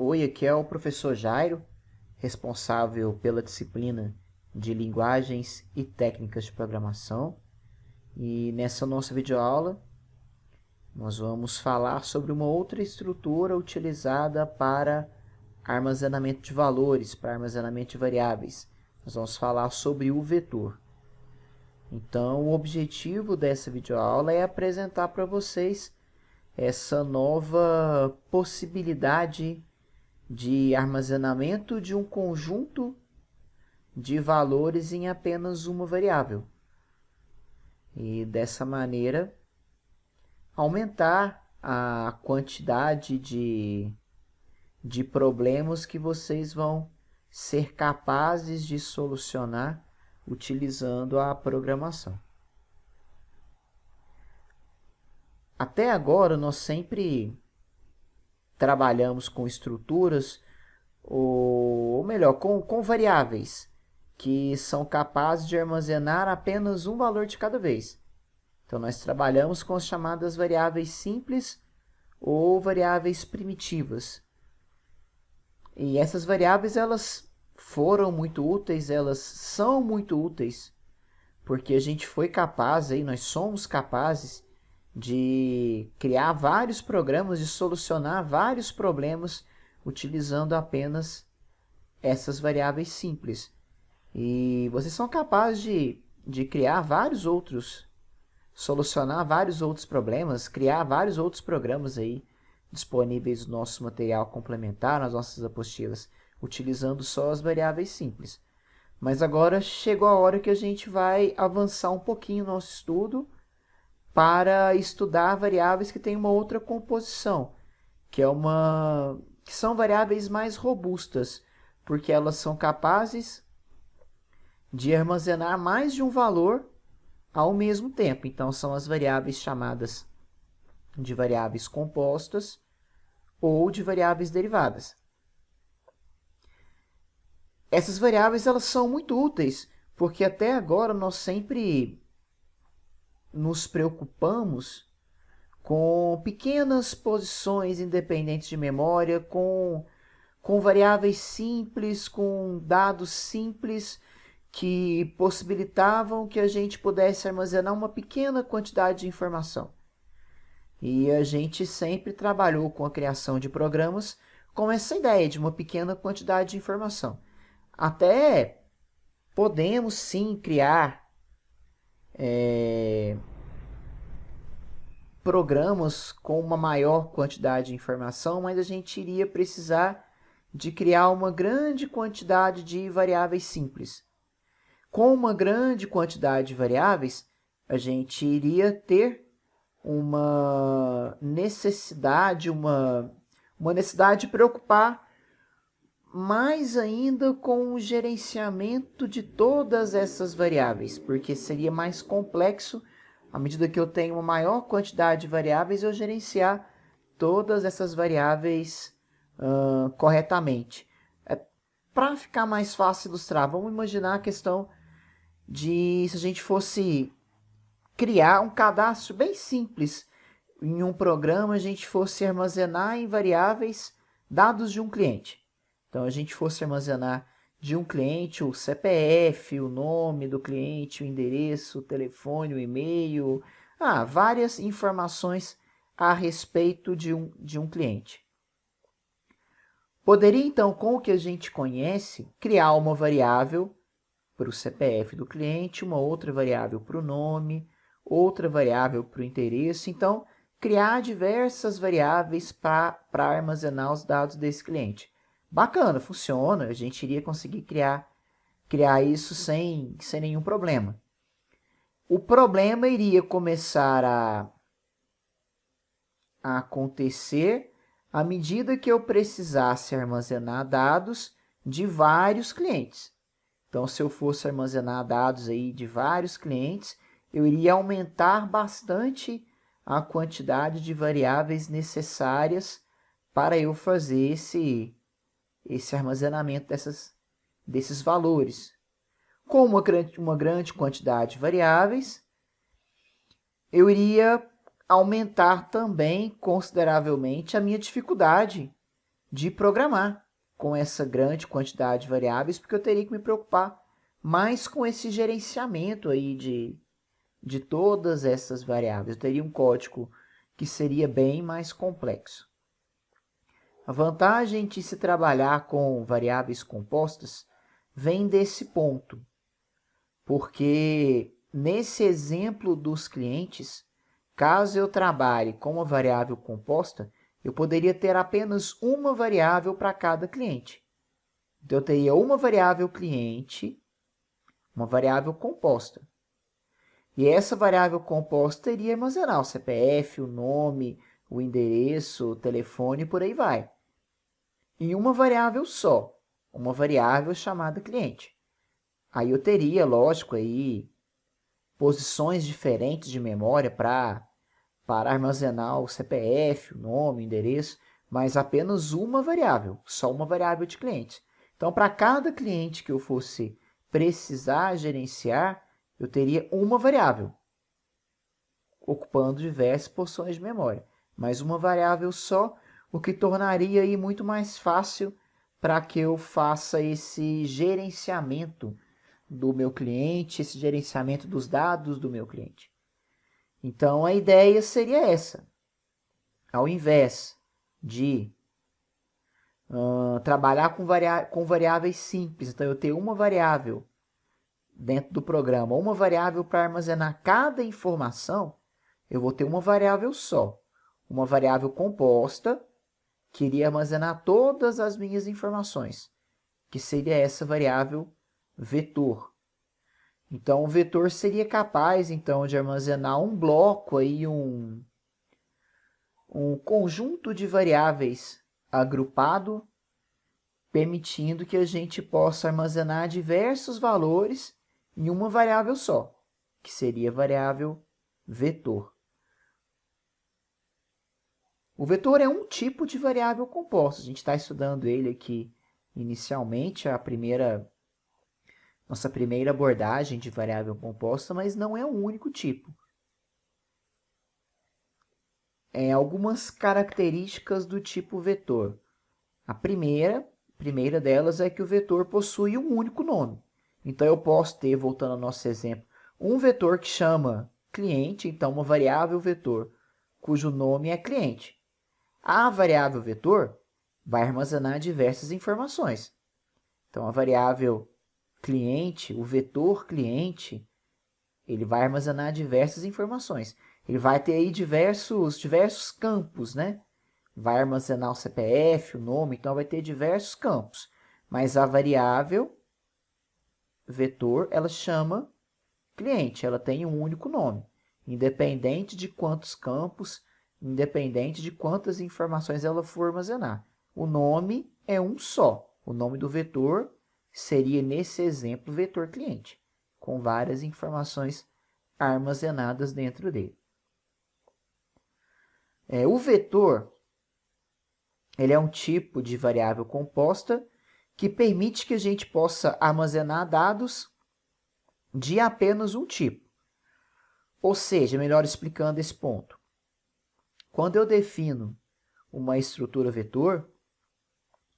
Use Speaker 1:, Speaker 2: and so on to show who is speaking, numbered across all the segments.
Speaker 1: Oi, aqui é o professor Jairo, responsável pela disciplina de Linguagens e Técnicas de Programação. E nessa nossa videoaula, nós vamos falar sobre uma outra estrutura utilizada para armazenamento de valores, para armazenamento de variáveis. Nós vamos falar sobre o vetor. Então, o objetivo dessa videoaula é apresentar para vocês essa nova possibilidade de armazenamento de um conjunto de valores em apenas uma variável. E dessa maneira, aumentar a quantidade de problemas que vocês vão ser capazes de solucionar utilizando a programação. Até agora, nós sempre trabalhamos com estruturas, ou melhor, com variáveis, que são capazes de armazenar apenas um valor de cada vez. Então, nós trabalhamos com as chamadas variáveis simples ou variáveis primitivas. E essas variáveis, elas foram muito úteis, elas são muito úteis, porque a gente foi capaz, nós somos capazes de criar vários programas, de solucionar vários problemas utilizando apenas essas variáveis simples. E vocês são capazes de criar vários outros, solucionar vários outros problemas, criar vários outros programas aí disponíveis no nosso material complementar, nas nossas apostilas, utilizando só as variáveis simples. Mas agora chegou a hora que a gente vai avançar um pouquinho no nosso estudo para estudar variáveis que têm uma outra composição, que são variáveis mais robustas, porque elas são capazes de armazenar mais de um valor ao mesmo tempo. Então, são as variáveis chamadas de variáveis compostas ou de variáveis derivadas. Essas variáveis elas são muito úteis, porque até agora nós sempre nos preocupamos com pequenas posições independentes de memória, com variáveis simples, com dados simples que possibilitavam que a gente pudesse armazenar uma pequena quantidade de informação. E a gente sempre trabalhou com a criação de programas com essa ideia de uma pequena quantidade de informação. Até podemos sim criar programas com uma maior quantidade de informação, mas a gente iria precisar de criar uma grande quantidade de variáveis simples. Com uma grande quantidade de variáveis, a gente iria ter uma necessidade de preocupar mais ainda com o gerenciamento de todas essas variáveis, porque seria mais complexo, à medida que eu tenho uma maior quantidade de variáveis, eu gerenciar todas essas variáveis corretamente. Para ficar mais fácil ilustrar, vamos imaginar a questão de se a gente fosse criar um cadastro bem simples em um programa, a gente fosse armazenar em variáveis dados de um cliente. Então, a gente fosse armazenar de um cliente o CPF, o nome do cliente, o endereço, o telefone, o e-mail, várias informações a respeito de um cliente. Poderia, então, com o que a gente conhece, criar uma variável para o CPF do cliente, uma outra variável para o nome, outra variável para o endereço. Então, criar diversas variáveis para armazenar os dados desse cliente. Bacana, funciona, a gente iria conseguir criar isso sem nenhum problema. O problema iria começar a acontecer à medida que eu precisasse armazenar dados de vários clientes. Então, se eu fosse armazenar dados aí de vários clientes, eu iria aumentar bastante a quantidade de variáveis necessárias para eu fazer esse armazenamento desses valores. Com uma grande quantidade de variáveis, eu iria aumentar também consideravelmente a minha dificuldade de programar com essa grande quantidade de variáveis, porque eu teria que me preocupar mais com esse gerenciamento aí de todas essas variáveis. Eu teria um código que seria bem mais complexo. A vantagem de se trabalhar com variáveis compostas vem desse ponto, porque nesse exemplo dos clientes, caso eu trabalhe com uma variável composta, eu poderia ter apenas uma variável para cada cliente. Então, eu teria uma variável cliente, uma variável composta. E essa variável composta iria armazenar o CPF, o nome, o endereço, o telefone e por aí vai. Em uma variável só, uma variável chamada cliente. Aí eu teria, lógico, aí, posições diferentes de memória para armazenar o CPF, o nome, o endereço, mas apenas uma variável, só uma variável de cliente. Então, para cada cliente que eu fosse precisar gerenciar, eu teria uma variável, ocupando diversas posições de memória, mas uma variável só, o que tornaria aí muito mais fácil para que eu faça esse gerenciamento do meu cliente, esse gerenciamento dos dados do meu cliente. Então, a ideia seria essa. Ao invés de trabalhar com variáveis simples, então eu tenho uma variável dentro do programa, uma variável para armazenar cada informação, eu vou ter uma variável só. Uma variável composta, que iria armazenar todas as minhas informações, que seria essa variável vetor. Então, o vetor seria capaz, então, de armazenar um bloco, aí, um conjunto de variáveis agrupado, permitindo que a gente possa armazenar diversos valores em uma variável só, que seria a variável vetor. O vetor é um tipo de variável composta. A gente está estudando ele aqui inicialmente, nossa primeira abordagem de variável composta, mas não é um único tipo. Algumas características do tipo vetor. A primeira delas é que o vetor possui um único nome. Então, eu posso ter, voltando ao nosso exemplo, um vetor que chama cliente, então uma variável vetor, cujo nome é cliente. A variável vetor vai armazenar diversas informações. Então, a variável cliente, o vetor cliente, ele vai armazenar diversas informações. Ele vai ter aí diversos campos, né? Vai armazenar o CPF, o nome, então vai ter diversos campos. Mas a variável vetor, ela chama cliente, ela tem um único nome, independente de quantos campos, independente de quantas informações ela for armazenar. O nome é um só. O nome do vetor seria, nesse exemplo, vetor cliente, com várias informações armazenadas dentro dele. O vetor, ele é um tipo de variável composta que permite que a gente possa armazenar dados de apenas um tipo. Ou seja, melhor explicando esse ponto. Quando eu defino uma estrutura vetor,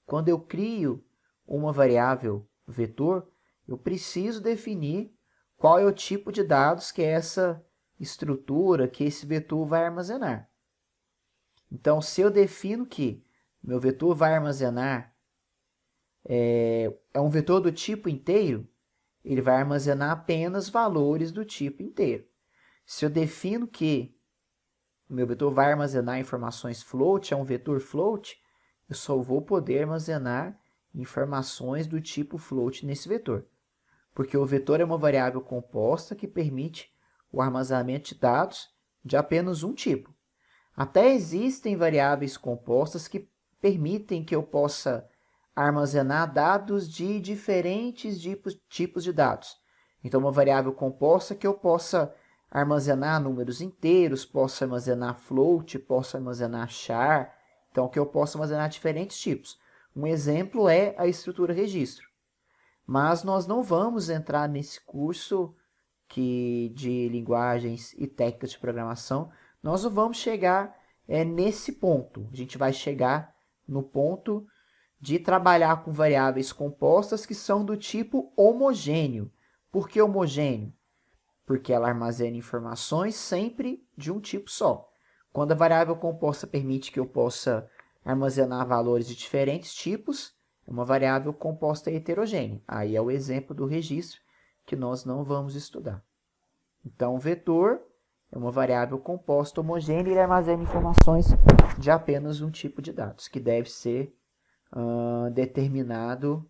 Speaker 1: quando eu crio uma variável vetor, eu preciso definir qual é o tipo de dados que essa estrutura, que esse vetor vai armazenar. Então, se eu defino que meu vetor vai armazenar um vetor do tipo inteiro, ele vai armazenar apenas valores do tipo inteiro. Se eu defino que o meu vetor vai armazenar informações float, é um vetor float, eu só vou poder armazenar informações do tipo float nesse vetor. Porque o vetor é uma variável composta que permite o armazenamento de dados de apenas um tipo. Até existem variáveis compostas que permitem que eu possa armazenar dados de diferentes tipos de dados. Então, uma variável composta que eu possa armazenar números inteiros, posso armazenar float, posso armazenar char, então que eu posso armazenar diferentes tipos. Um exemplo é a estrutura registro. Mas nós não vamos entrar nesse curso de linguagens e técnicas de programação, nós não vamos chegar nesse ponto. A gente vai chegar no ponto de trabalhar com variáveis compostas que são do tipo homogêneo. Por que homogêneo? Porque ela armazena informações sempre de um tipo só. Quando a variável composta permite que eu possa armazenar valores de diferentes tipos, é uma variável composta heterogênea. Aí é o exemplo do registro que nós não vamos estudar. Então, o vetor é uma variável composta homogênea e ele armazena informações de apenas um tipo de dados, que deve ser determinado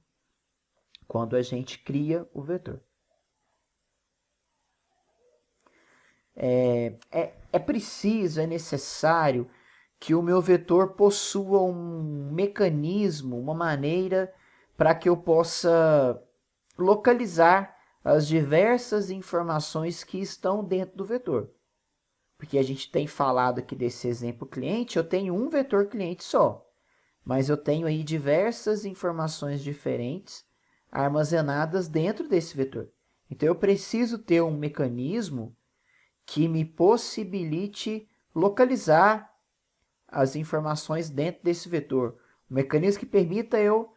Speaker 1: quando a gente cria o vetor. É preciso, é necessário que o meu vetor possua um mecanismo, uma maneira para que eu possa localizar as diversas informações que estão dentro do vetor. Porque a gente tem falado aqui desse exemplo cliente, eu tenho um vetor cliente só, mas eu tenho aí diversas informações diferentes armazenadas dentro desse vetor. Então eu preciso ter um mecanismo que me possibilite localizar as informações dentro desse vetor. Um mecanismo que permita eu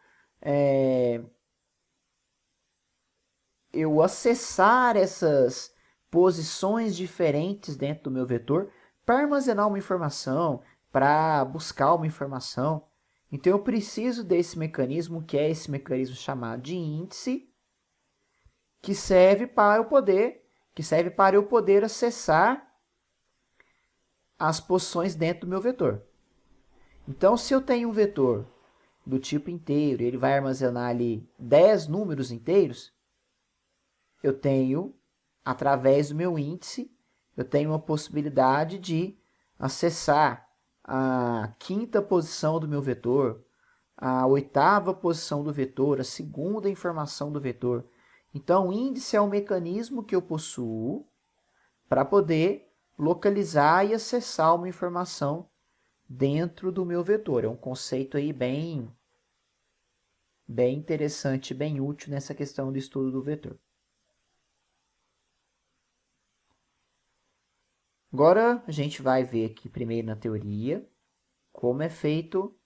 Speaker 1: acessar essas posições diferentes dentro do meu vetor para armazenar uma informação, para buscar uma informação. Então eu preciso desse mecanismo, que é esse mecanismo chamado de índice, que serve para eu poder acessar as posições dentro do meu vetor. Então, se eu tenho um vetor do tipo inteiro, ele vai armazenar ali 10 números inteiros, eu tenho, através do meu índice, eu tenho uma possibilidade de acessar a quinta posição do meu vetor, a oitava posição do vetor, a segunda informação do vetor. Então, o índice é um mecanismo que eu possuo para poder localizar e acessar uma informação dentro do meu vetor. É um conceito aí bem interessante, bem útil nessa questão do estudo do vetor. Agora, a gente vai ver aqui primeiro na teoria como é feito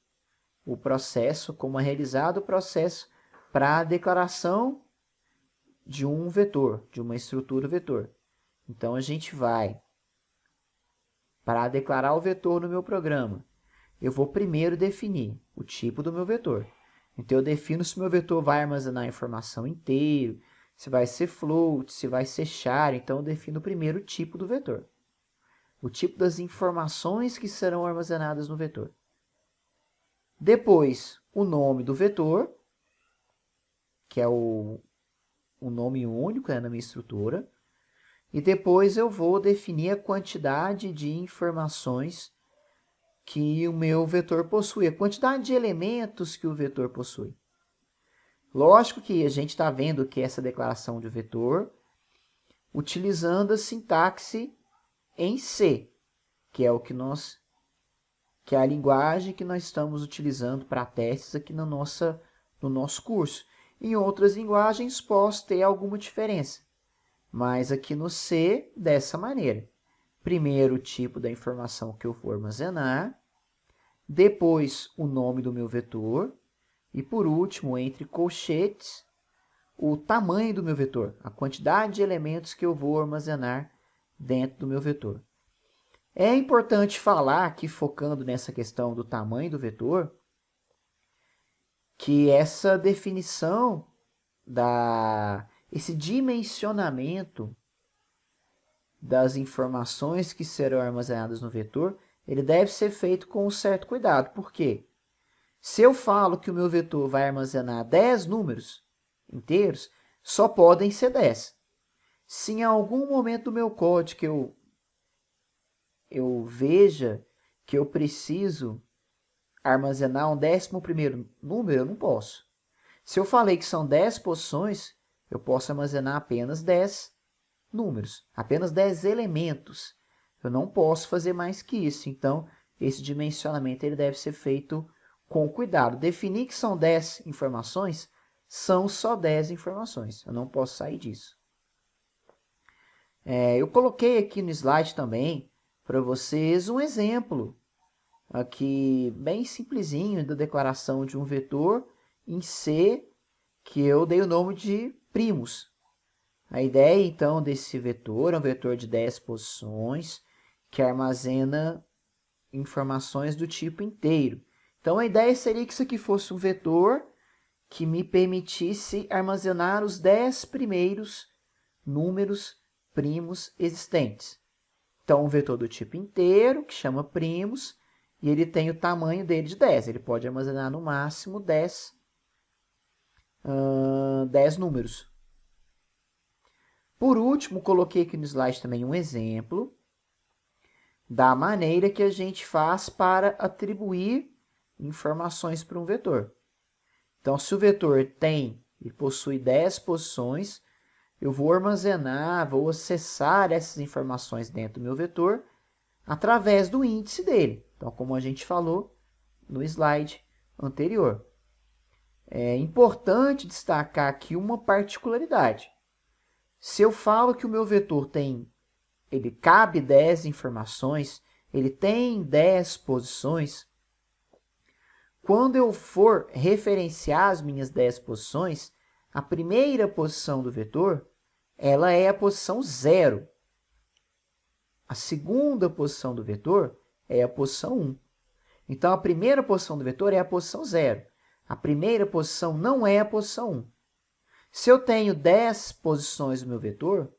Speaker 1: o processo, como é realizado o processo para a declaração de um vetor, de uma estrutura vetor. Então, a gente vai, para declarar o vetor no meu programa, eu vou primeiro definir o tipo do meu vetor. Então, eu defino se o meu vetor vai armazenar a informação inteiro, se vai ser float, se vai ser char. Então, eu defino primeiro o tipo do vetor. O tipo das informações que serão armazenadas no vetor. Depois, o nome do vetor, que é o nome único na minha estrutura. E depois eu vou definir a quantidade de informações que o meu vetor possui, a quantidade de elementos que o vetor possui. Lógico que a gente está vendo que essa declaração de vetor utilizando a sintaxe em C, que é que é a linguagem que nós estamos utilizando para testes aqui no nosso curso. Em outras linguagens posso ter alguma diferença, mas aqui no C, dessa maneira. Primeiro o tipo da informação que eu vou armazenar, depois o nome do meu vetor, e por último, entre colchetes, o tamanho do meu vetor, a quantidade de elementos que eu vou armazenar dentro do meu vetor. É importante falar aqui, focando nessa questão do tamanho do vetor, que essa definição, esse dimensionamento das informações que serão armazenadas no vetor, ele deve ser feito com um certo cuidado. Por quê? Se eu falo que o meu vetor vai armazenar 10 números inteiros, só podem ser 10. Se em algum momento do meu código que eu veja que eu preciso armazenar um 11º número, eu não posso. Se eu falei que são 10 posições, eu posso armazenar apenas 10 números, apenas 10 elementos. Eu não posso fazer mais que isso. Então, esse dimensionamento ele deve ser feito com cuidado. Definir que são 10 informações, são só 10 informações. Eu não posso sair disso. Eu coloquei aqui no slide também para vocês um exemplo aqui bem simplesinho da declaração de um vetor em C, que eu dei o nome de primos. A ideia, então, desse vetor é um vetor de 10 posições, que armazena informações do tipo inteiro. Então, a ideia seria que isso aqui fosse um vetor que me permitisse armazenar os 10 primeiros números primos existentes. Então, um vetor do tipo inteiro, que chama primos, e ele tem o tamanho dele de 10. Ele pode armazenar no máximo 10 números. Por último, coloquei aqui no slide também um exemplo da maneira que a gente faz para atribuir informações para um vetor. Então, se o vetor e possui 10 posições, eu vou armazenar, vou acessar essas informações dentro do meu vetor através do índice dele. Então, como a gente falou no slide anterior. É importante destacar aqui uma particularidade. Se eu falo que o meu vetor ele cabe 10 informações, ele tem 10 posições, quando eu for referenciar as minhas 10 posições, a primeira posição do vetor, ela é a posição 0. A segunda posição do vetor é a posição 1. Então, a primeira posição do vetor é a posição 0. A primeira posição não é a posição 1. Se eu tenho 10 posições no meu vetor,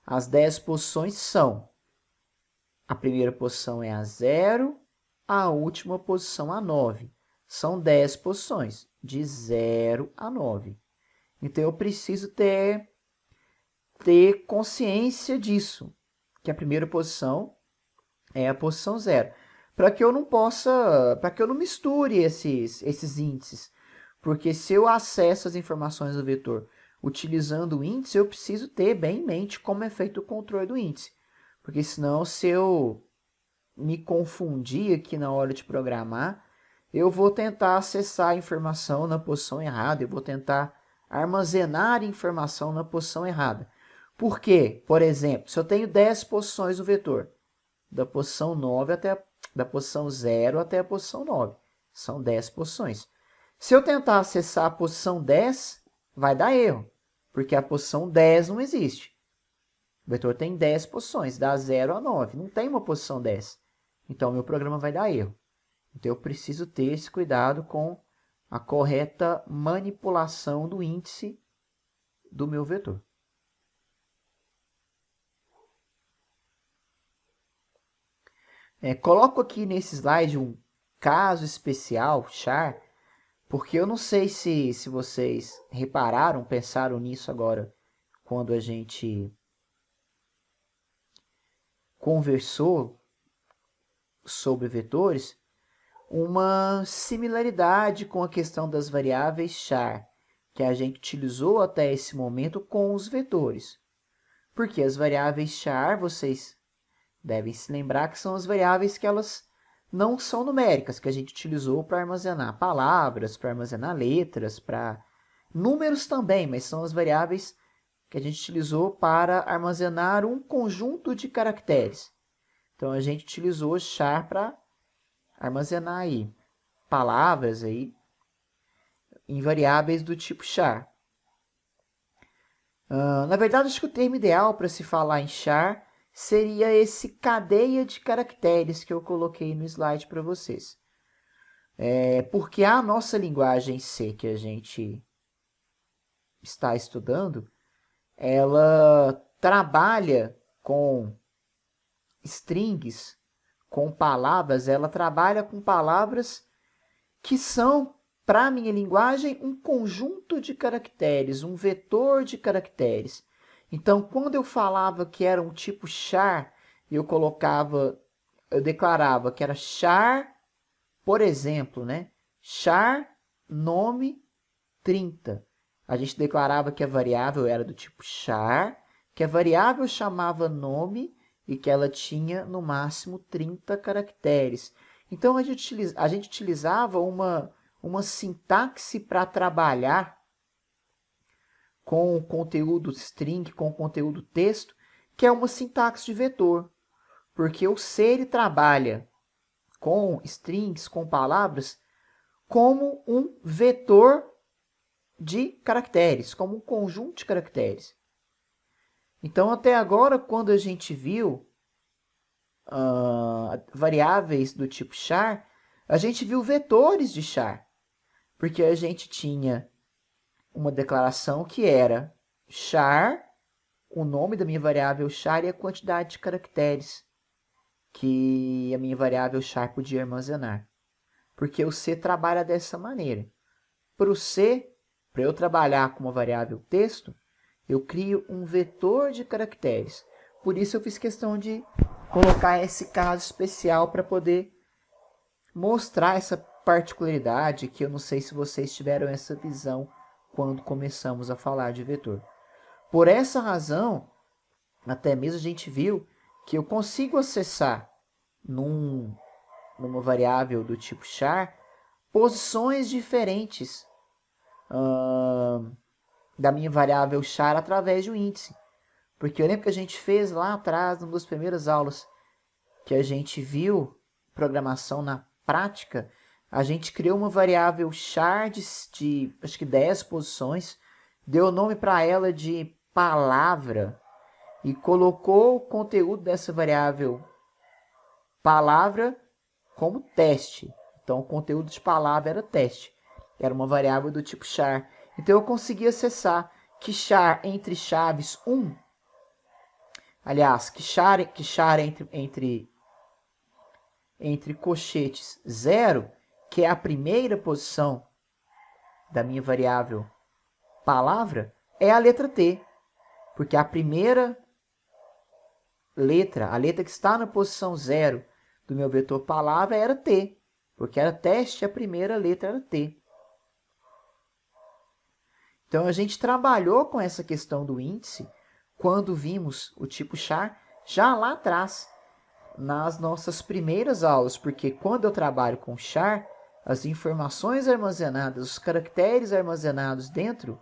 Speaker 1: as 10 posições são: a primeira posição é a 0, a última posição a 9. São 10 posições, de 0 a 9. Então, eu preciso ter consciência disso, que a primeira posição é a posição 0. Para que eu não misture esses índices. Porque se eu acesso as informações do vetor utilizando o índice, eu preciso ter bem em mente como é feito o controle do índice. Porque senão, se eu me confundir aqui na hora de programar, eu vou tentar acessar a informação na posição errada, eu vou tentar armazenar informação na posição errada. Por quê? Por exemplo, se eu tenho 10 posições no vetor, da posição 9 da posição 0 até a posição 9, são 10 posições. Se eu tentar acessar a posição 10, vai dar erro, porque a posição 10 não existe. O vetor tem 10 posições, da 0 a 9, não tem uma posição 10. Então, meu programa vai dar erro. Então, eu preciso ter esse cuidado com a correta manipulação do índice do meu vetor. Coloco aqui nesse slide um caso especial, char, porque eu não sei se vocês repararam, pensaram nisso agora, quando a gente conversou sobre vetores, uma similaridade com a questão das variáveis char, que a gente utilizou até esse momento com os vetores. Porque as variáveis char, vocês devem se lembrar que são as variáveis que elas não são numéricas, que a gente utilizou para armazenar palavras, para armazenar letras, para números também, mas são as variáveis que a gente utilizou para armazenar um conjunto de caracteres. Então, a gente utilizou char para armazenar aí palavras aí em variáveis do tipo char. Na verdade, acho que o termo ideal para se falar em char seria esse cadeia de caracteres que eu coloquei no slide para vocês. Porque a nossa linguagem C que a gente está estudando, ela trabalha com strings, com palavras, ela trabalha com palavras que são, para a minha linguagem, um conjunto de caracteres, um vetor de caracteres. Então, quando eu falava que era um tipo char, eu declarava que era char, por exemplo, né? Char nome 30. A gente declarava que a variável era do tipo char, que a variável chamava nome e que ela tinha no máximo 30 caracteres. Então, a gente utilizava uma sintaxe para trabalhar com o conteúdo string, com o conteúdo texto, que é uma sintaxe de vetor. Porque o C ele trabalha com strings, com palavras, como um vetor de caracteres, como um conjunto de caracteres. Então, até agora, quando a gente viu variáveis do tipo char, a gente viu vetores de char, porque a gente tinha uma declaração que era char, o nome da minha variável char e a quantidade de caracteres que a minha variável char podia armazenar. Porque o C trabalha dessa maneira. Para o C, para eu trabalhar com uma variável texto, eu crio um vetor de caracteres. Por isso eu fiz questão de colocar esse caso especial para poder mostrar essa particularidade que eu não sei se vocês tiveram essa visão quando começamos a falar de vetor. Por essa razão, até mesmo a gente viu que eu consigo acessar numa variável do tipo char posições diferentes da minha variável char através de um índice. Porque eu lembro que a gente fez lá atrás, numa das primeiras aulas, que a gente viu programação na prática, a gente criou uma variável char de acho que 10 posições, deu o nome para ela de palavra e colocou o conteúdo dessa variável palavra como teste. Então, o conteúdo de palavra era teste. Era uma variável do tipo char. Então, eu consegui acessar que char entre chaves 1, aliás, que char entre colchetes 0, que é a primeira posição da minha variável palavra, é a letra T. Porque a primeira letra, a letra que está na posição 0 do meu vetor palavra era T. Porque era teste, a primeira letra era T. Então, a gente trabalhou com essa questão do índice quando vimos o tipo char já lá atrás, nas nossas primeiras aulas, porque quando eu trabalho com char, as informações armazenadas, os caracteres armazenados dentro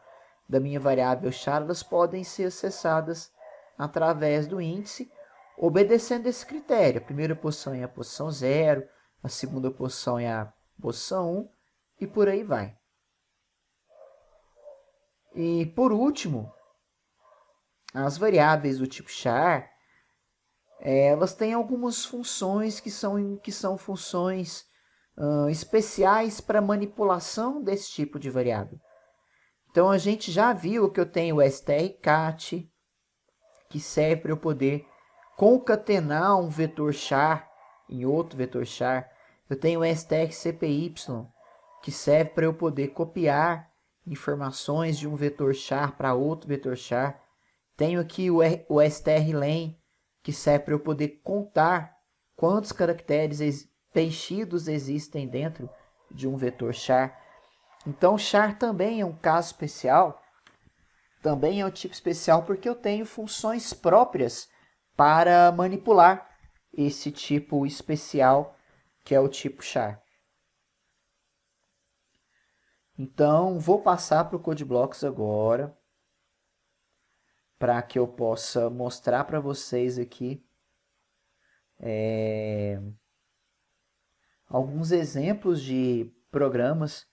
Speaker 1: da minha variável char, elas podem ser acessadas através do índice, obedecendo esse critério. A primeira posição é a posição 0, a segunda posição é a posição 1, e por aí vai. E, por último, as variáveis do tipo char, elas têm algumas funções que são funções especiais para manipulação desse tipo de variável. Então, a gente já viu que eu tenho o strcat, que serve para eu poder concatenar um vetor char em outro vetor char. Eu tenho o strcpy, que serve para eu poder copiar informações de um vetor char para outro vetor char. Tenho aqui o strlen, que serve para eu poder contar quantos caracteres preenchidos existem dentro de um vetor char. Então, char também é um caso especial, também é um tipo especial porque eu tenho funções próprias para manipular esse tipo especial, que é o tipo char. Então, vou passar para o CodeBlocks agora, para que eu possa mostrar para vocês aqui alguns exemplos de programas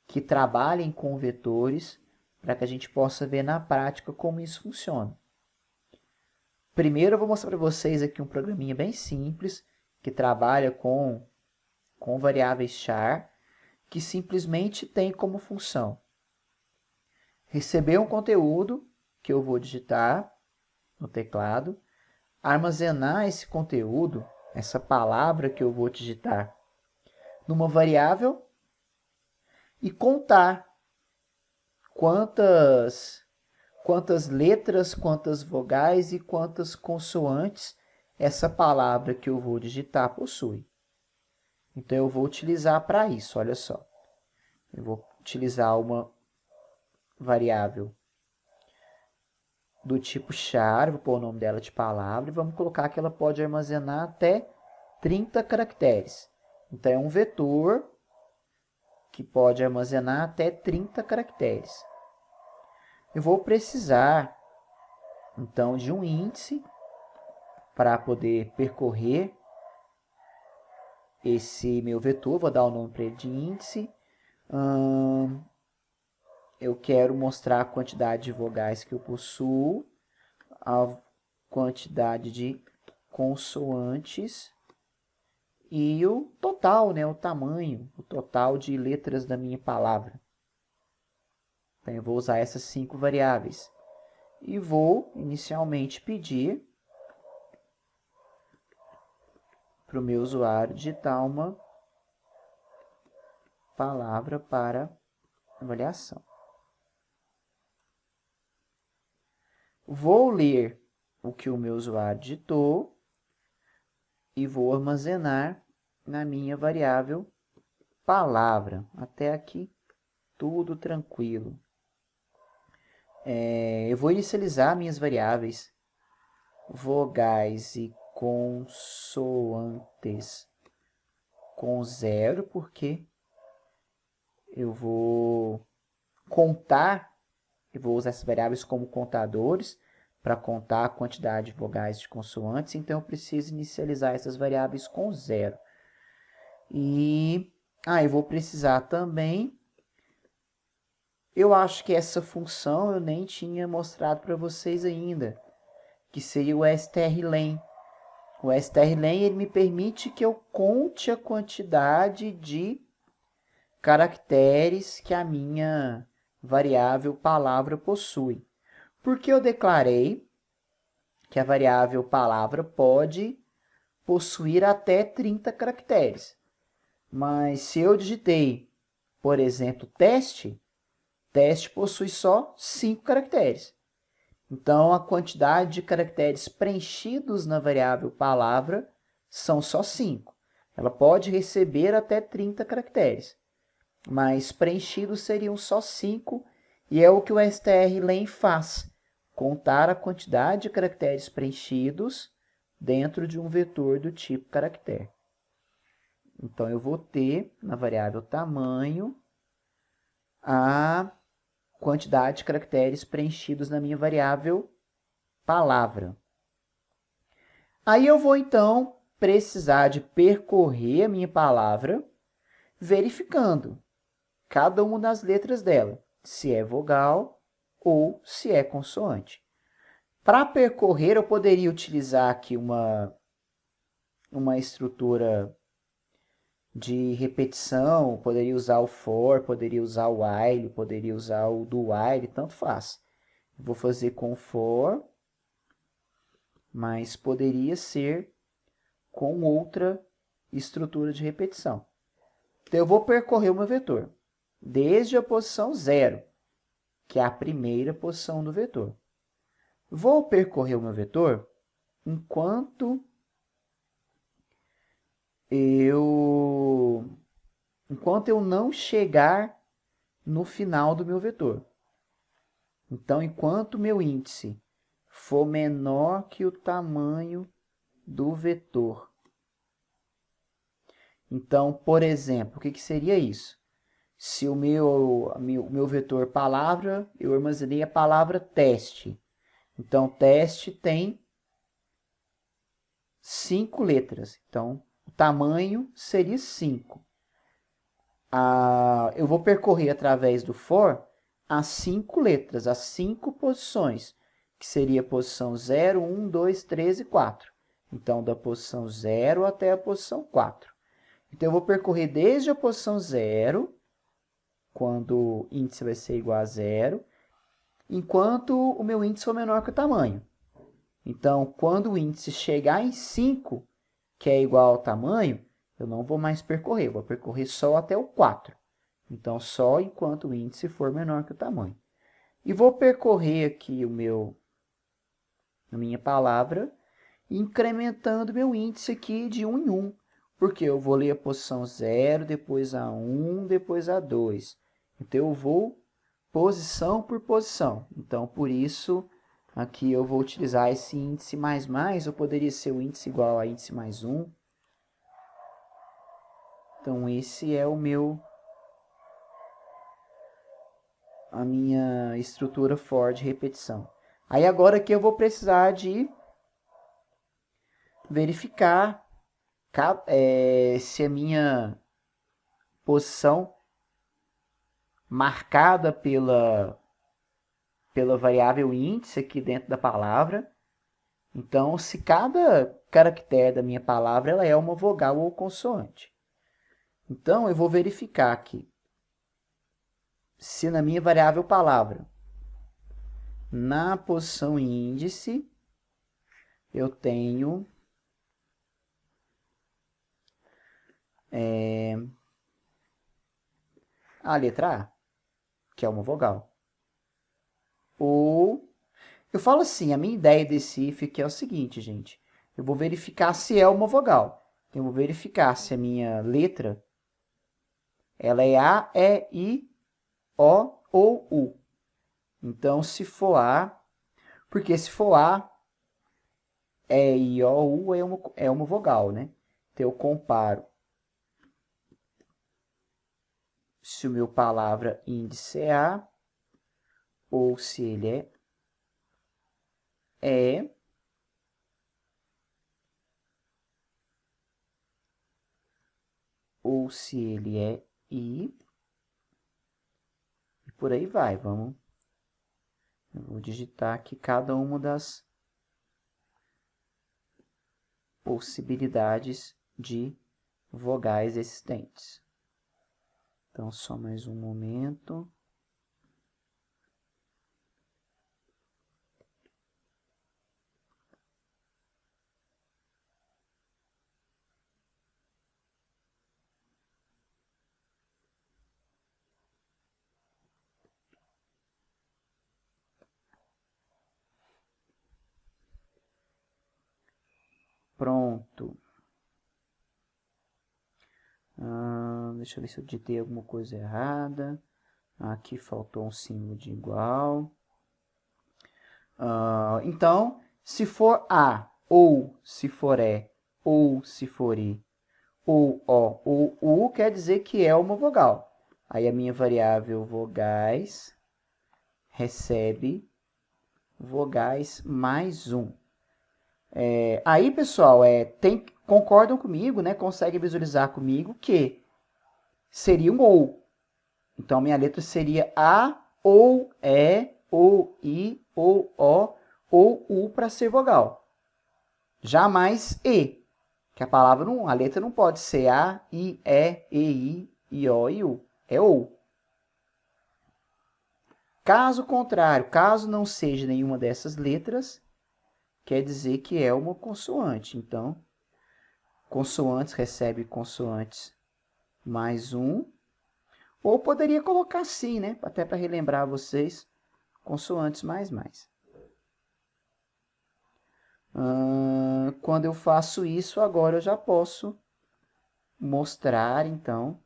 Speaker 1: que trabalhem com vetores, para que a gente possa ver na prática como isso funciona. Primeiro eu vou mostrar para vocês aqui um programinha bem simples, que trabalha com variáveis char, que simplesmente tem como função receber um conteúdo que eu vou digitar no teclado, armazenar esse conteúdo, essa palavra que eu vou digitar, numa variável e contar quantas letras, quantas vogais e quantas consoantes essa palavra que eu vou digitar possui. Então, eu vou utilizar para isso, olha só. Eu vou utilizar uma variável do tipo char, vou pôr o nome dela de palavra, e vamos colocar que ela pode armazenar até 30 caracteres. Então, é um vetor que pode armazenar até 30 caracteres. Eu vou precisar, então, de um índice para poder percorrer esse meu vetor, vou dar o nome para ele de índice. Eu quero mostrar a quantidade de vogais que eu possuo, a quantidade de consoantes e o total, né, o tamanho, o total de letras da minha palavra. Então, eu vou usar essas 5 variáveis. E vou, inicialmente, pedir para o meu usuário digitar uma palavra para avaliação. Vou ler o que o meu usuário digitou e vou armazenar na minha variável palavra. Até aqui, tudo tranquilo. Eu vou inicializar minhas variáveis vogais e consoantes com 0, porque eu vou contar, eu vou usar essas variáveis como contadores para contar a quantidade de vogais de consoantes, então eu preciso inicializar essas variáveis com 0. E eu vou precisar também, eu acho que essa função eu nem tinha mostrado para vocês ainda, que seria o strlen. O strlen ele me permite que eu conte a quantidade de caracteres que a minha variável palavra possui. Porque eu declarei que a variável palavra pode possuir até 30 caracteres. Mas se eu digitei, por exemplo, teste possui só 5 caracteres. Então, a quantidade de caracteres preenchidos na variável palavra são só 5. Ela pode receber até 30 caracteres, mas preenchidos seriam só 5, e é o que o strlen faz, contar a quantidade de caracteres preenchidos dentro de um vetor do tipo caractere. Então, eu vou ter na variável tamanho a quantidade de caracteres preenchidos na minha variável palavra. Aí eu vou, então, precisar de percorrer a minha palavra, verificando cada uma das letras dela, se é vogal ou se é consoante. Para percorrer, eu poderia utilizar aqui uma estrutura de repetição, poderia usar o for, poderia usar o while, poderia usar o do while, tanto faz. Vou fazer com for, mas poderia ser com outra estrutura de repetição. Então, eu vou percorrer o meu vetor desde a posição 0, que é a primeira posição do vetor. Vou percorrer o meu vetor enquanto eu não chegar no final do meu vetor. Então, enquanto o meu índice for menor que o tamanho do vetor. Então, por exemplo, o que seria isso? Se o meu vetor palavra, eu armazenei a palavra teste. Então, teste tem 5 letras. Então, o tamanho seria 5. Eu vou percorrer através do for as 5 letras, as 5 posições, que seria a posição 0, 1, 2, 3 e 4. Então, da posição 0 até a posição 4. Então, eu vou percorrer desde a posição 0, quando o índice vai ser igual a 0, enquanto o meu índice for menor que o tamanho. Então, quando o índice chegar em 5, que é igual ao tamanho, eu não vou mais percorrer, eu vou percorrer só até o 4. Então, só enquanto o índice for menor que o tamanho. E vou percorrer aqui a minha palavra, incrementando meu índice aqui de 1 em 1, porque eu vou ler a posição 0, depois a 1, depois a 2. Então, eu vou posição por posição. Então, por isso, aqui eu vou utilizar esse índice mais, ou poderia ser o índice igual a índice mais 1. Então, esse é a minha estrutura for de repetição. Aí, agora aqui eu vou precisar de verificar se a minha posição marcada pela variável índice aqui dentro da palavra. Então, se cada caractere da minha palavra ela é uma vogal ou consoante. Então, eu vou verificar aqui se na minha variável palavra, na posição índice, eu tenho a letra A, que é uma vogal. Ou, eu falo assim, a minha ideia desse if aqui é o seguinte, gente. Eu vou verificar se é uma vogal. Eu vou verificar se a minha letra ela é A, E, I, O ou U. Então, se for A, porque se for A, E, I, O, U é uma vogal, né? Então, eu comparo se o meu palavra índice é A, ou se ele é E, ou se ele é I, e por aí vai. Eu vou digitar aqui cada uma das possibilidades de vogais existentes. Então, só mais um momento. Pronto. Deixa eu ver se eu digitei alguma coisa errada. Aqui faltou um símbolo de igual. Então, se for A, ou se for E, ou se for I, ou O, ou U, quer dizer que é uma vogal. Aí a minha variável vogais recebe vogais mais um. Aí, pessoal, concordam comigo, né? Conseguem visualizar comigo que seria um ou. Então, minha letra seria A, ou E, ou I, ou O, ou U para ser vogal. Jamais E, que a letra não pode ser A, I, I, O e U. É ou. Caso contrário, caso não seja nenhuma dessas letras, quer dizer que é uma consoante. Então, consoantes recebe consoantes mais um. Ou poderia colocar assim, né? Até para relembrar vocês, consoantes mais mais. Quando eu faço isso, agora eu já posso mostrar, então,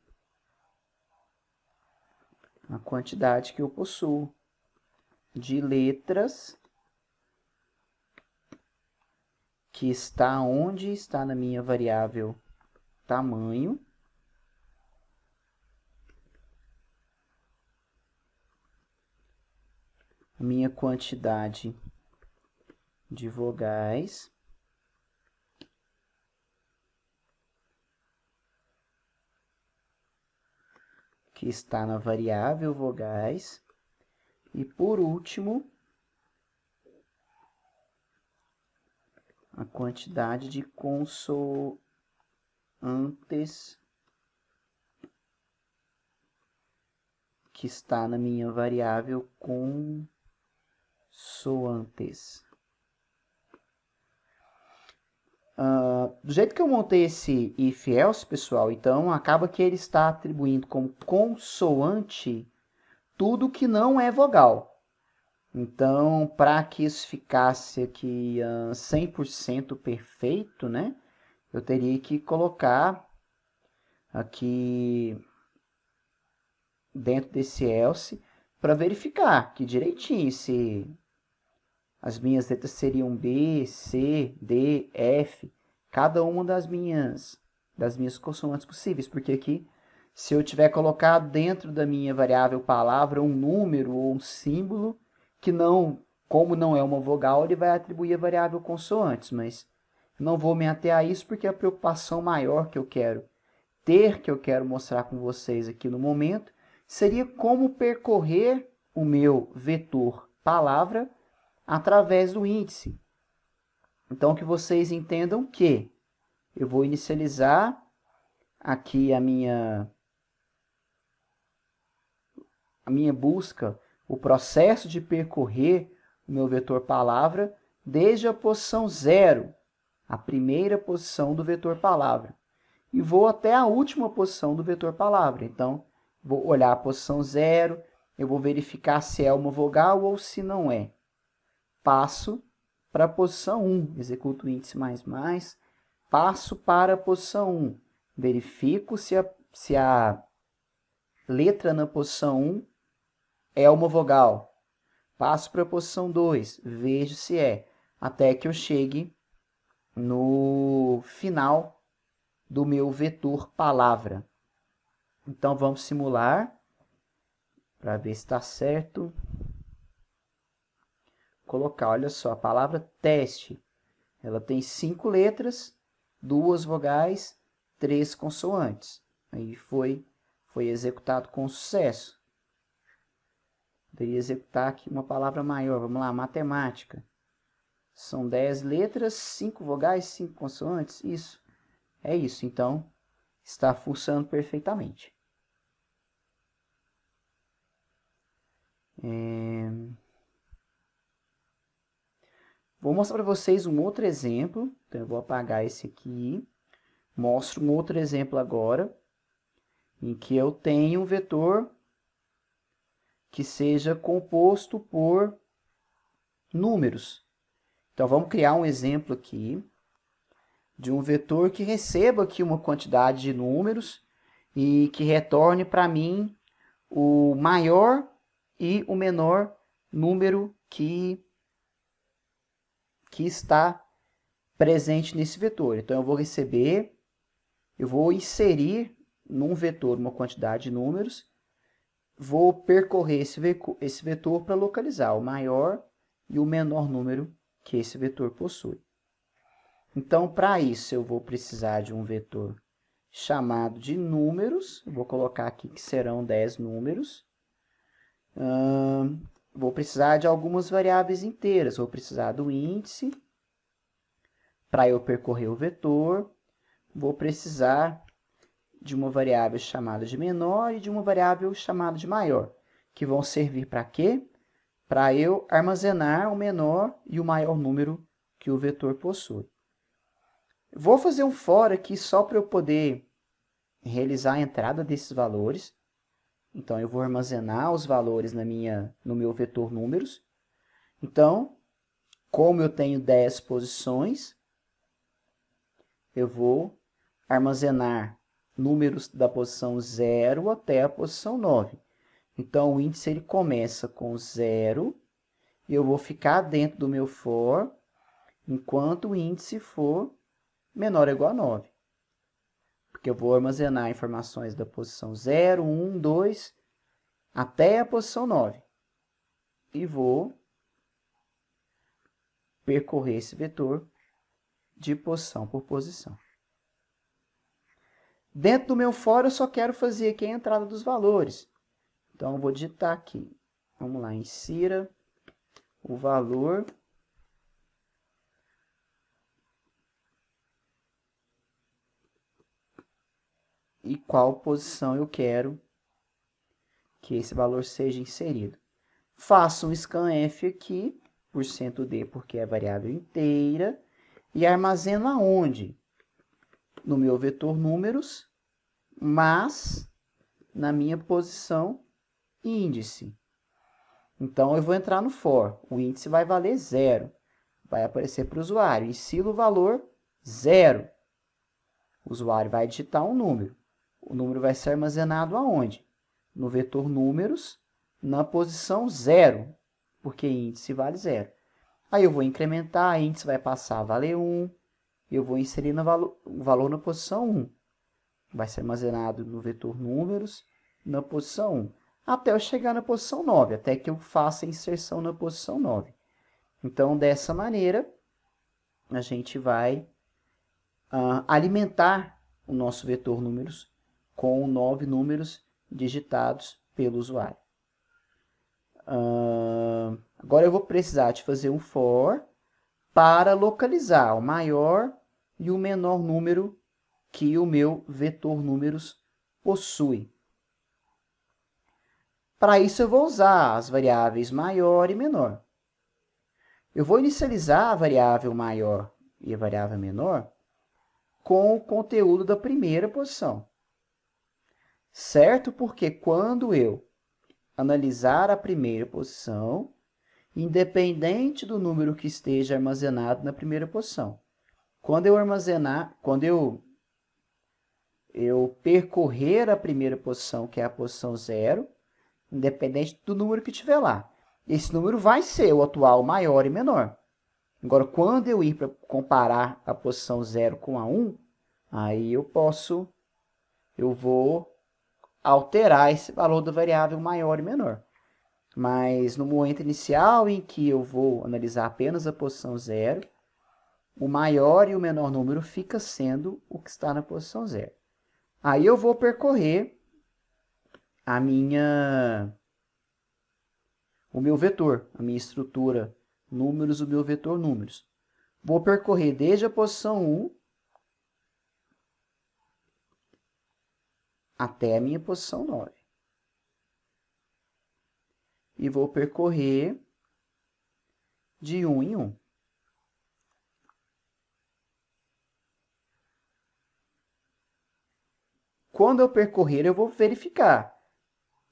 Speaker 1: a quantidade que eu possuo de letras que está onde está na minha variável tamanho. A minha quantidade de vogais que está na variável vogais. E, por último, a quantidade de consoantes que está na minha variável consoantes. Do jeito que eu montei esse if else, pessoal, então acaba que ele está atribuindo como consoante tudo que não é vogal. Então, para que isso ficasse aqui 100% perfeito, né? Eu teria que colocar aqui dentro desse else para verificar que direitinho se as minhas letras seriam B, C, D, F, cada uma das minhas consoantes possíveis, porque aqui, se eu tiver colocado dentro da minha variável palavra um número ou um símbolo, que não, como não é uma vogal, ele vai atribuir a variável consoantes, mas Não vou me ater a isso porque a preocupação maior que eu quero ter, que eu quero mostrar com vocês aqui no momento, seria como percorrer o meu vetor palavra através do índice. Então, que vocês entendam que eu vou inicializar aqui a minha busca, o processo de percorrer o meu vetor palavra desde a posição 0, a primeira posição do vetor palavra, e vou até a última posição do vetor palavra. Então, vou olhar a posição 0, eu vou verificar se é uma vogal ou se não é. Passo para a posição 1, executo o índice mais, passo para a posição 1, verifico se a letra na posição 1 é uma vogal. Passo para a posição 2, vejo se é, até que eu chegue no final do meu vetor palavra. Então, vamos simular para ver se está certo. Colocar, olha só, a palavra teste. Ela tem 5 letras, 2 vogais, 3 consoantes. Aí foi executado com sucesso. Poderia executar aqui uma palavra maior. Vamos lá, matemática. São 10 letras, 5 vogais, 5 consoantes. Isso. É isso. Então, está funcionando perfeitamente. Vou mostrar para vocês um outro exemplo. Então, eu vou apagar esse aqui. Mostro um outro exemplo agora, em que eu tenho um vetor que seja composto por números. Então, vamos criar um exemplo aqui de um vetor que receba aqui uma quantidade de números e que retorne para mim o maior e o menor número que está presente nesse vetor. Então, eu vou inserir num vetor uma quantidade de números, vou percorrer esse vetor para localizar o maior e o menor número que esse vetor possui. Então, para isso, eu vou precisar de um vetor chamado de números. Eu vou colocar aqui que serão 10 números. Vou precisar de algumas variáveis inteiras. Vou precisar do índice para eu percorrer o vetor. Vou precisar de uma variável chamada de menor e de uma variável chamada de maior, que vão servir para quê? Para eu armazenar o menor e o maior número que o vetor possui. Vou fazer um for aqui só para eu poder realizar a entrada desses valores. Então, eu vou armazenar os valores no meu vetor números. Então, como eu tenho 10 posições, eu vou armazenar números da posição 0 até a posição 9. Então, o índice ele começa com 0 e eu vou ficar dentro do meu for enquanto o índice for menor ou igual a 9. Porque eu vou armazenar informações da posição 0, 1, 2, até a posição 9. E vou percorrer esse vetor de posição por posição. Dentro do meu for, eu só quero fazer aqui a entrada dos valores. Então, eu vou digitar aqui. Vamos lá, insira o valor e qual posição eu quero que esse valor seja inserido. Faço um scanf aqui, %d, porque é variável inteira, e armazeno aonde? No meu vetor números, mas na minha posição índice. Então, eu vou entrar no for. O índice vai valer 0. Vai aparecer para o usuário. Insiro o valor 0. O usuário vai digitar um número. O número vai ser armazenado aonde? No vetor números, na posição 0, porque índice vale 0. Aí eu vou incrementar, índice vai passar a valer 1, eu vou inserir o valor na posição 1. Vai ser armazenado no vetor números, na posição 1, até eu chegar na posição 9, até que eu faça a inserção na posição 9. Então, dessa maneira, a gente vai alimentar o nosso vetor números com 9 números digitados pelo usuário. Agora eu vou precisar de fazer um for para localizar o maior e o menor número que o meu vetor números possui. Para isso eu vou usar as variáveis maior e menor. Eu vou inicializar a variável maior e a variável menor com o conteúdo da primeira posição. Certo? Porque quando eu analisar a primeira posição, independente do número que esteja armazenado na primeira posição, quando eu percorrer a primeira posição, que é a posição 0, independente do número que tiver lá, esse número vai ser o atual maior e menor. Agora, quando eu ir para comparar a posição 0 com a 1, aí eu vou alterar esse valor da variável maior e menor. Mas no momento inicial em que eu vou analisar apenas a posição 0, o maior e o menor número fica sendo o que está na posição 0. Aí eu vou percorrer o meu vetor, a minha estrutura números, o meu vetor números. Vou percorrer desde a posição 1 até a minha posição 9. E vou percorrer de 1 em 1. Quando eu percorrer, eu vou verificar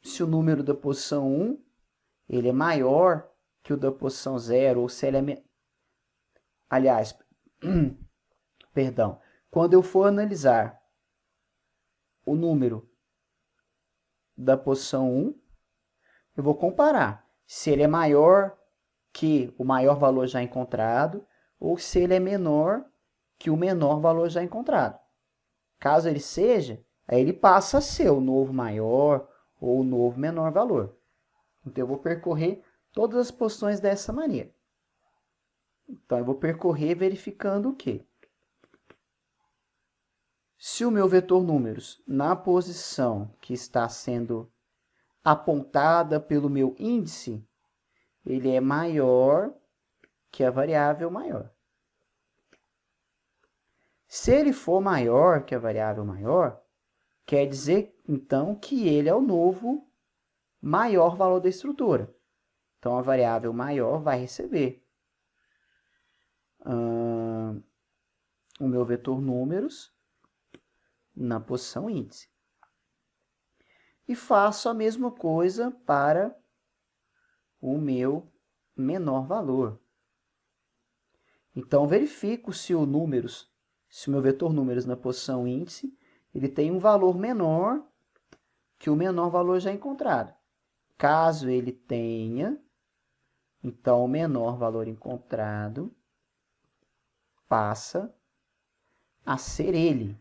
Speaker 1: se o número da posição 1 ele é maior que o da posição 0, ou se ele é... Aliás, perdão, quando eu for analisar o número da posição 1, eu vou comparar se ele é maior que o maior valor já encontrado, ou se ele é menor que o menor valor já encontrado. Caso ele seja, aí ele passa a ser o novo maior ou o novo menor valor. Então, eu vou percorrer todas as posições dessa maneira. Então, eu vou percorrer verificando o quê? Se o meu vetor números, na posição que está sendo apontada pelo meu índice, ele é maior que a variável maior. Se ele for maior que a variável maior, quer dizer, então, que ele é o novo maior valor da estrutura. Então, a variável maior vai receber o meu vetor números na posição índice. E faço a mesma coisa para o meu menor valor. Então, verifico se o meu vetor números na posição índice, ele tem um valor menor que o menor valor já encontrado. Caso ele tenha, então o menor valor encontrado passa a ser ele.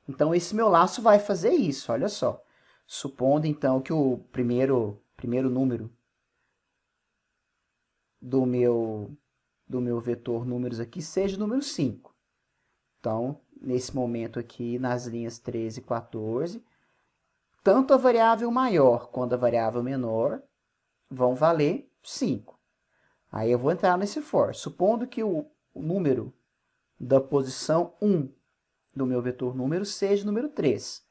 Speaker 1: Então, esse meu laço vai fazer isso, olha só. Supondo, então, que o primeiro número do meu vetor números aqui seja o número 5. Então, nesse momento aqui, nas linhas 13 e 14, tanto a variável maior quanto a variável menor vão valer 5. Aí eu vou entrar nesse for. Supondo que o número da posição 1 do meu vetor número seja o número 3.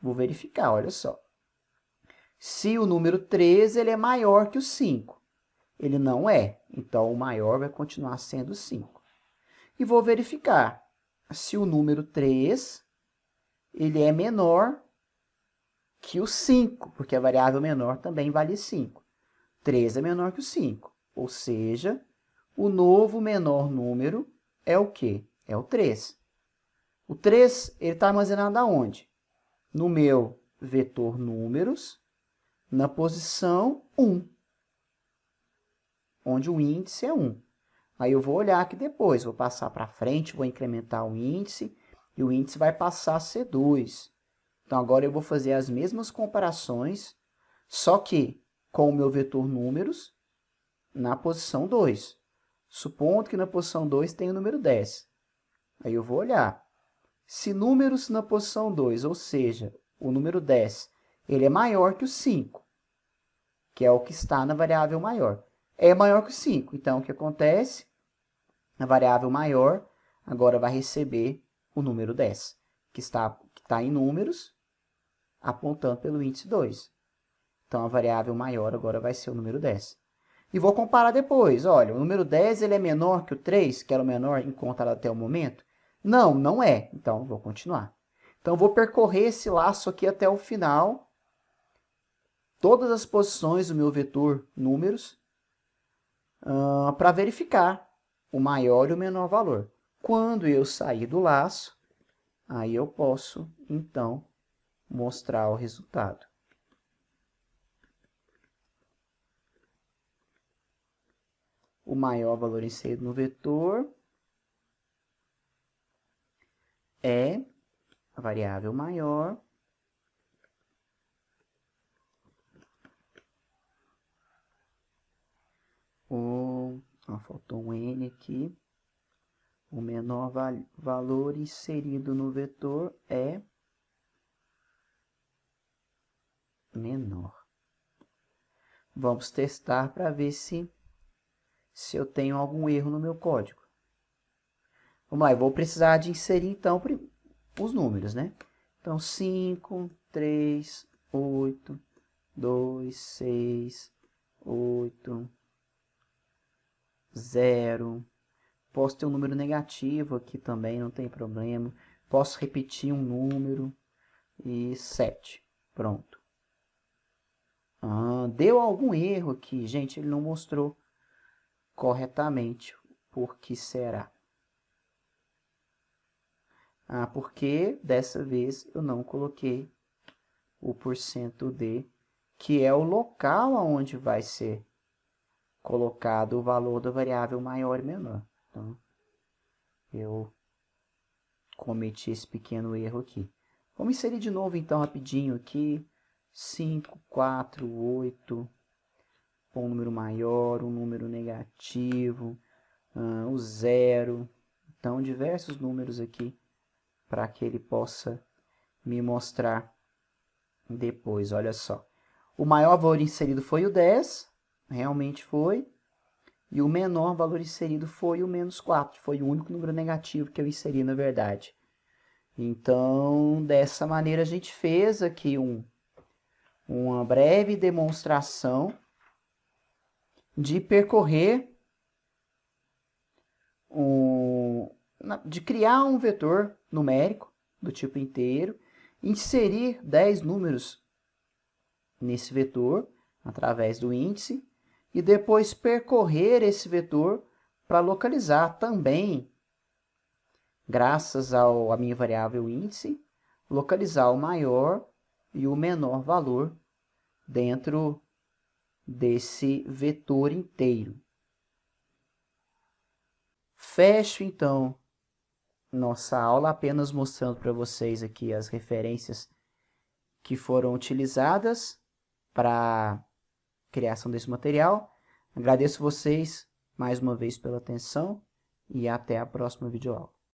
Speaker 1: Vou verificar, olha só. Se o número 3 ele é maior que o 5, ele não é. Então, o maior vai continuar sendo 5. E vou verificar se o número 3 ele é menor que o 5, porque a variável menor também vale 5. 3 é menor que o 5, ou seja, o novo menor número é o quê? É o 3. O 3 está armazenado aonde? No meu vetor números, na posição 1, onde o índice é 1. Aí eu vou olhar aqui depois, vou passar para frente, vou incrementar o índice, e o índice vai passar a ser 2. Então, agora eu vou fazer as mesmas comparações, só que com o meu vetor números na posição 2. Supondo que na posição 2 tem o número 10. Aí eu vou olhar. Se números na posição 2, ou seja, o número 10, ele é maior que o 5, que é o que está na variável maior. É maior que o 5, então o que acontece? A variável maior agora vai receber o número 10, que está em números, apontando pelo índice 2. Então, a variável maior agora vai ser o número 10. E vou comparar depois. Olha, o número 10 ele é menor que o 3, que era o menor encontrado até o momento? Não, não é. Então, vou continuar. Então, vou percorrer esse laço aqui até o final. Todas as posições do meu vetor números, para verificar o maior e o menor valor. Quando eu sair do laço, aí eu posso, então, mostrar o resultado. O maior valor inserido no vetor é a variável maior faltou um N aqui. O menor valor inserido no vetor é menor. Vamos testar para ver se eu tenho algum erro no meu código. Vamos lá, eu vou precisar de inserir então os números, né? Então, 5, 3, 8, 2, 6, 8, 0. Posso ter um número negativo aqui também, não tem problema. Posso repetir um número e 7. Pronto. Deu algum erro aqui. Gente, ele não mostrou corretamente. Por que será? Porque dessa vez eu não coloquei o %d, que é o local onde vai ser colocado o valor da variável maior e menor. Então, eu cometi esse pequeno erro aqui. Vamos inserir de novo, então, rapidinho aqui. 5, 4, 8. Um número maior, um número negativo, o 0. Então, diversos números aqui para que ele possa me mostrar depois. Olha só. O maior valor inserido foi o 10, realmente foi. E o menor valor inserido foi o menos 4, foi o único número negativo que eu inseri na verdade. Então, dessa maneira a gente fez aqui uma breve demonstração de percorrer, de criar um vetor numérico do tipo inteiro, inserir 10 números nesse vetor através do índice e depois percorrer esse vetor para localizar também, graças à minha variável índice, localizar o maior e o menor valor dentro desse vetor inteiro. Fecho, então, nossa aula apenas mostrando para vocês aqui as referências que foram utilizadas para criação desse material. Agradeço vocês mais uma vez pela atenção e até a próxima videoaula.